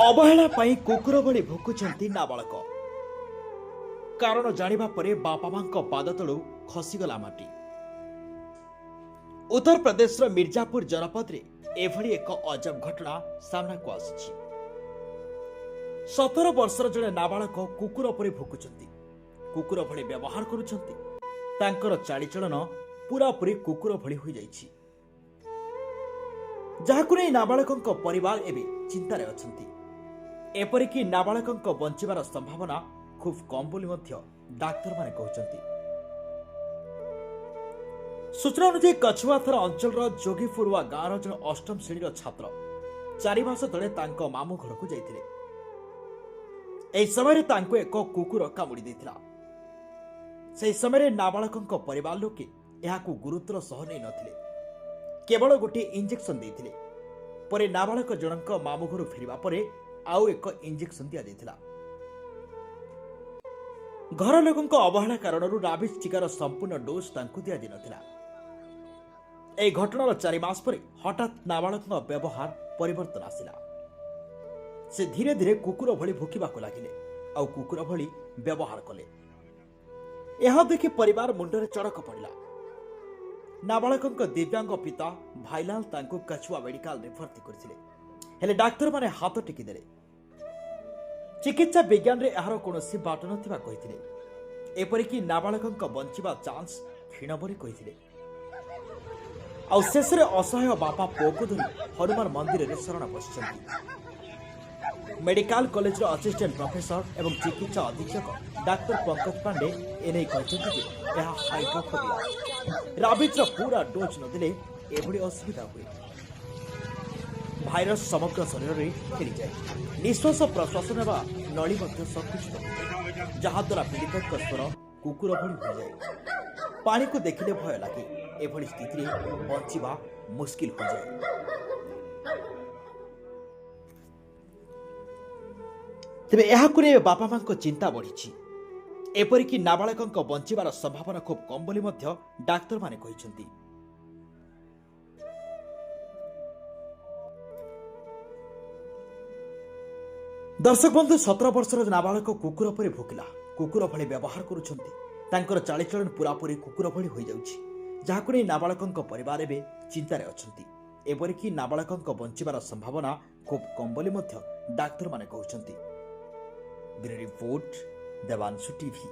ଅବହେଳା ପାଇଁ କୁକୁର ଭଳି ଭୁକୁଛନ୍ତି ନାବାଳକ। କାରଣ ଜାଣିବା ପରେ ବାପା ମାଙ୍କ ପାଦ ତଳୁ ଖସିଗଲା ମାଟି। ଉତ୍ତରପ୍ରଦେଶର ମିର୍ଜାପୁର ଜନପଦରେ ଏଭଳି ଏକ ଅଜବ ଘଟଣା ସାମ୍ନାକୁ ଆସିଛି। 17 ବର୍ଷର ଜଣେ ନାବାଳକ କୁକୁର ପରି ଭୁକୁଛନ୍ତି, କୁକୁର ଭଳି ବ୍ୟବହାର କରୁଛନ୍ତି। ତାଙ୍କର ଚାଳିଚଳନ ପୂରାପୂରି କୁକୁର ଭଳି ହୋଇଯାଇଛି, ଯାହାକୁ ନେଇ ନାବାଳକଙ୍କ ପରିବାର ଏବେ ଚିନ୍ତାରେ ଅଛନ୍ତି। ଏପରିକି ନାବାଳକଙ୍କ ବଞ୍ଚିବାର ସମ୍ଭାବନା ଖୁବ୍ କମ୍ ବୋଲି ମଧ୍ୟ ଡାକ୍ତରମାନେ କହୁଛନ୍ତି। ସୂଚନା ଅନୁଯାୟୀ କଛୁଆଥର ଅଞ୍ଚଳର ଯୋଗୀଫୁରୁଆ ଗାଁର ଜଣେ ଅଷ୍ଟମ ଶ୍ରେଣୀର ଛାତ୍ର 4 ମାସ ତଳେ ତାଙ୍କ ମାମୁଁ ଘରକୁ ଯାଇଥିଲେ। ଏହି ସମୟରେ ତାଙ୍କୁ ଏକ କୁକୁର କାମୁଡ଼ି ଦେଇଥିଲା। ସେହି ସମୟରେ ନାବାଳକଙ୍କ ପରିବାର ଲୋକେ ଏହାକୁ ଗୁରୁତ୍ୱର ସହ ନେଇନଥିଲେ, କେବଳ ଗୋଟିଏ ଇଞ୍ଜେକ୍ସନ ଦେଇଥିଲେ। ପରେ ନାବାଳକ ଜଣଙ୍କ ମାମୁଁ ଘରୁ ଫେରିବା ପରେ ଆଉ ଏକ ଇଞ୍ଜେକ୍ସନ ଦିଆଯାଇଥିଲା। ଘର ଲୋକଙ୍କ ଅବହେଳା କାରଣରୁ ରାବିସ୍ ଟିକାର ସମ୍ପୂର୍ଣ୍ଣ ଡୋଜ୍ ତାଙ୍କୁ ଦିଆଯାଇନଥିଲା। ଏହି ଘଟଣାର 4 ମାସ ପରେ ହଠାତ୍ ନାବାଳକଙ୍କ ବ୍ୟବହାର ପରିବର୍ତ୍ତନ ଆସିଲା। ସେ ଧୀରେ ଧୀରେ କୁକୁର ଭଳି ଭୁକିବାକୁ ଲାଗିଲେ, ଆଉ କୁକୁର ଭଳି ବ୍ୟବହାର କଲେ। ଏହା ଦେଖି ପରିବାର ମୁଣ୍ଡରେ ଚଡ଼କ ପଡ଼ିଲା। ନାବାଳକଙ୍କ ଦିବ୍ୟାଙ୍ଗ ପିତା ଭାଇଲାଲ ତାଙ୍କୁ କଛୁଆ ମେଡିକାଲରେ ଭର୍ତ୍ତି କରିଥିଲେ, ହେଲେ ଡାକ୍ତରମାନେ ହାତ ଟେକିଦେଲେ। ଚିକିତ୍ସା ବିଜ୍ଞାନରେ ଏହାର କୌଣସି ବାଟ ନଥିବା କହିଥିଲେ। ଏପରିକି ନାବାଳକଙ୍କ ବଞ୍ଚିବା ଚାନ୍ସ କ୍ଷୀଣ ବୋଲି କହିଥିଲେ। ଆଉ ଶେଷରେ ଅସହାୟ ବାପା ପୁଅକୁ ଧରି ହନୁମାନ ମନ୍ଦିରରେ ଶରଣ ବସିଛନ୍ତି। ମେଡିକାଲ କଲେଜର ଆସିଷ୍ଟାଣ୍ଟ ପ୍ରଫେସର ଏବଂ ଚିକିତ୍ସା ଅଧୀକ୍ଷକ ଡାକ୍ତର ପଙ୍କଜ ପାଣ୍ଡେ ଏନେଇ କହିଛନ୍ତି ଯେ ଏହା ହାଇଡ୍ରୋଫୋବିଆ। ରାବିଜ୍ର ପୁରା ଡୋଜ୍ ନଦେଲେ ଏଭଳି ଅସୁବିଧା ହୁଏ। ଭାଇରସ୍ ସମଗ୍ର ଶରୀରରେ ଫେରିଯାଏ, ନିଶ୍ୱାସ ପ୍ରଶ୍ୱାସ ନେବା ନଳୀ ମଧ୍ୟ ସଙ୍କୁଚିତ ହୋଇଯାଏ, ଯାହାଦ୍ୱାରା ପୀଡ଼ିତଙ୍କ ସ୍ୱର କୁକୁର ଭଳି ହୋଇଯାଏ। ପାଣିକୁ ଦେଖିଲେ ଭୟ ଲାଗେ। ଏଭଳି ସ୍ଥିତିରେ ବଞ୍ଚିବା ମୁସ୍କିଲ ହୋଇଯାଏ। ତେବେ ଏହାକୁ ନେଇ ବାପା ମାଙ୍କ ଚିନ୍ତା ବଢ଼ିଛି। ଏପରିକି ନାବାଳକଙ୍କ ବଞ୍ଚିବାର ସମ୍ଭାବନା ଖୁବ୍ କମ୍ ବୋଲି ମଧ୍ୟ ଡାକ୍ତରମାନେ କହିଛନ୍ତି। ଦର୍ଶକ ବନ୍ଧୁ, 17 ବର୍ଷର ନାବାଳକ କୁକୁର ପରି ଭୁକିଲା, କୁକୁର ଭଳି ବ୍ୟବହାର କରୁଛନ୍ତି। ତାଙ୍କର ଚାଳିଚଳନ ପୂରାପୂରି କୁକୁର ଭଳି ହୋଇଯାଉଛି, ଯାହାକୁ ନେଇ ନାବାଳକଙ୍କ ପରିବାର ଏବେ ଚିନ୍ତାରେ ଅଛନ୍ତି। ଏପରିକି ନାବାଳକଙ୍କ ବଞ୍ଚିବାର ସମ୍ଭାବନା ଖୁବ୍ କମ୍ ବୋଲି ମଧ୍ୟ ଡାକ୍ତରମାନେ କହୁଛନ୍ତି। Bureau report, Debanshu TV.